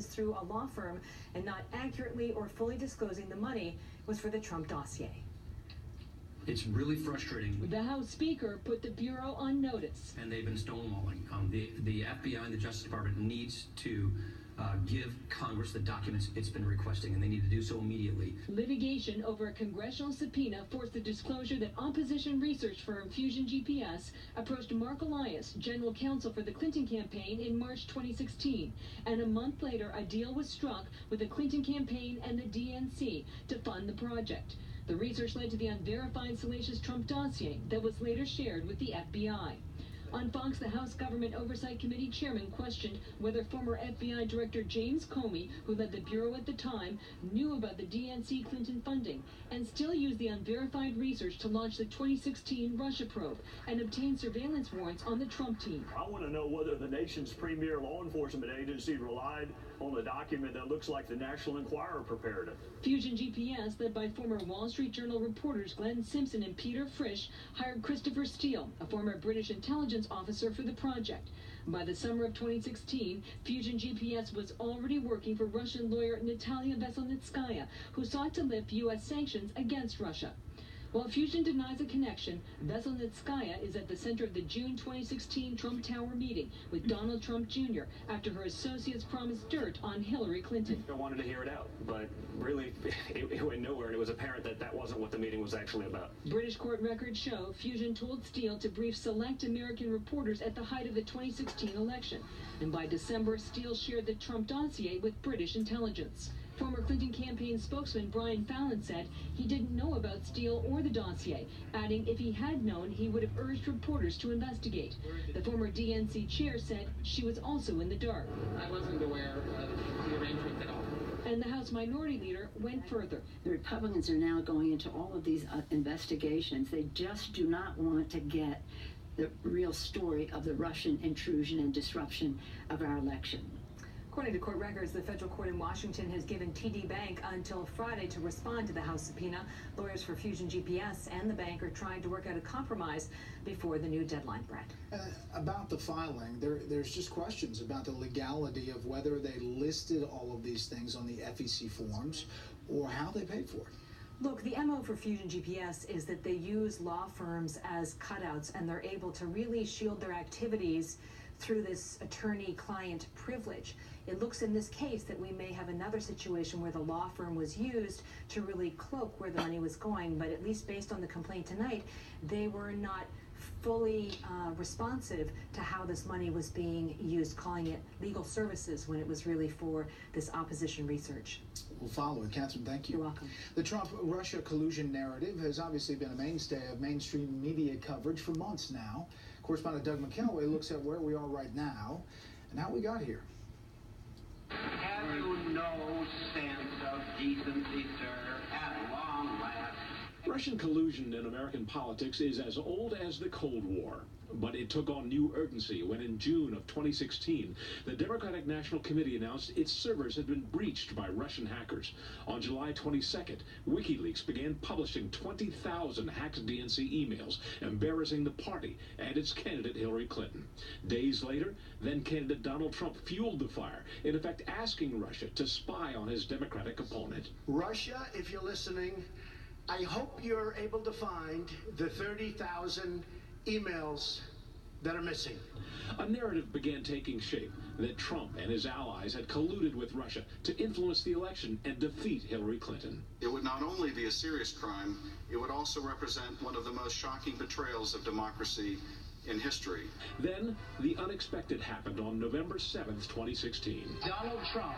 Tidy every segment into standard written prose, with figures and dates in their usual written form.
through a law firm and not accurately or fully disclosing the money was for the Trump dossier. It's really frustrating. The House Speaker put the Bureau on notice. And they've been stonewalling. The FBI and the Justice Department needs to give Congress the documents it's been requesting, and they need to do so immediately. Litigation over a congressional subpoena forced the disclosure that opposition research firm Fusion GPS approached Mark Elias, general counsel for the Clinton campaign, in March 2016. And a month later, a deal was struck with the Clinton campaign and the DNC to fund the project. The research led to the unverified salacious Trump dossier that was later shared with the FBI. On Fox, the House Government Oversight Committee chairman questioned whether former FBI Director James Comey, who led the Bureau at the time, knew about the DNC Clinton funding and still used the unverified research to launch the 2016 Russia probe and obtain surveillance warrants on the Trump team. I want to know whether the nation's premier law enforcement agency relied on a document that looks like the National Enquirer prepared it. Fusion GPS, led by former Wall Street Journal reporters Glenn Simpson and Peter Frisch, hired Christopher Steele, a former British intelligence officer, for the project. By the summer of 2016, Fusion GPS was already working for Russian lawyer Natalia Veselnitskaya, who sought to lift U.S. sanctions against Russia. While Fusion denies a connection, Veselnitskaya is at the center of the June 2016 Trump Tower meeting with Donald Trump Jr. after her associates promised dirt on Hillary Clinton. I wanted to hear it out, but really it went nowhere, and it was apparent that that wasn't what the meeting was actually about. British court records show Fusion told Steele to brief select American reporters at the height of the 2016 election. And by December, Steele shared the Trump dossier with British intelligence. Former Clinton campaign spokesman Brian Fallon said he didn't know about Steele or the dossier, adding if he had known, he would have urged reporters to investigate. The former DNC chair said she was also in the dark. I wasn't aware of the arrangement at all. And the House Minority Leader went further. The Republicans are now going into all of these investigations. They just do not want to get the real story of the Russian intrusion and disruption of our election. According to court records, the federal court in Washington has given TD Bank until Friday to respond to the House subpoena. Lawyers for Fusion GPS and the bank are trying to work out a compromise before the new deadline, Brett. About the filing, there's just questions about the legality of whether they listed all of these things on the FEC forms or how they paid for it. Look, the MO for Fusion GPS is that they use law firms as cutouts, and they're able to really shield their activities through this attorney-client privilege. It looks in this case that we may have another situation where the law firm was used to really cloak where the money was going, but at least based on the complaint tonight, they were not fully responsive to how this money was being used, calling it legal services when it was really for this opposition research. We'll follow it. Catherine, thank you. You're welcome. The Trump-Russia collusion narrative has obviously been a mainstay of mainstream media coverage for months now. Correspondent Doug McKelway looks at where we are right now and how we got here. Have you no sense of decency, sir, at long last? Russian collusion in American politics is as old as the Cold War. But it took on new urgency when in June of 2016, the Democratic National Committee announced its servers had been breached by Russian hackers. On July 22nd, WikiLeaks began publishing 20,000 hacked DNC emails embarrassing the party and its candidate Hillary Clinton. Days later, then-candidate Donald Trump fueled the fire, in effect asking Russia to spy on his Democratic opponent. Russia, if you're listening, I hope you're able to find the 30,000 emails that are missing. A narrative began taking shape that Trump and his allies had colluded with Russia to influence the election and defeat Hillary Clinton. It would not only be a serious crime, it would also represent one of the most shocking betrayals of democracy in history. Then, the unexpected happened on November 7th, 2016. Donald Trump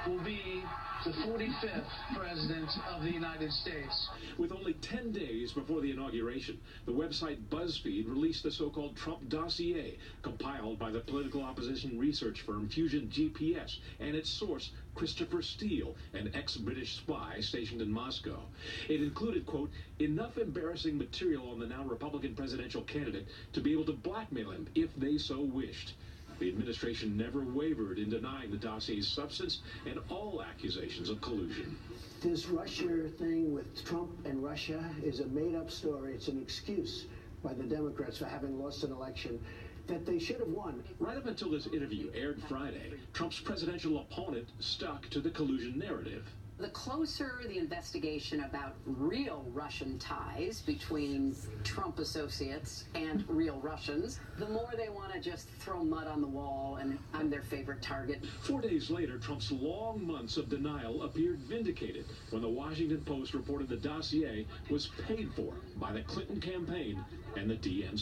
will be the 45th President of the United States. With only 10 days before the inauguration, the website BuzzFeed released the so-called Trump Dossier, compiled by the political opposition research firm Fusion GPS and its source, Christopher Steele, an ex-British spy stationed in Moscow. It included, quote, enough embarrassing material on the now Republican presidential candidate to be able to blackmail him if they so wished. The administration never wavered in denying the dossier's substance and all accusations of collusion. This Russia thing with Trump and Russia is a made-up story. It's an excuse by the Democrats for having lost an election. that they should have won. Right up until this interview aired Friday, Trump's presidential opponent stuck to the collusion narrative. The closer the investigation about real Russian ties between Trump associates and real Russians, the more they want to just throw mud on the wall, and I'm their favorite target. 4 days later, Trump's long months of denial appeared vindicated when the Washington Post reported the dossier was paid for by the Clinton campaign and the DNC.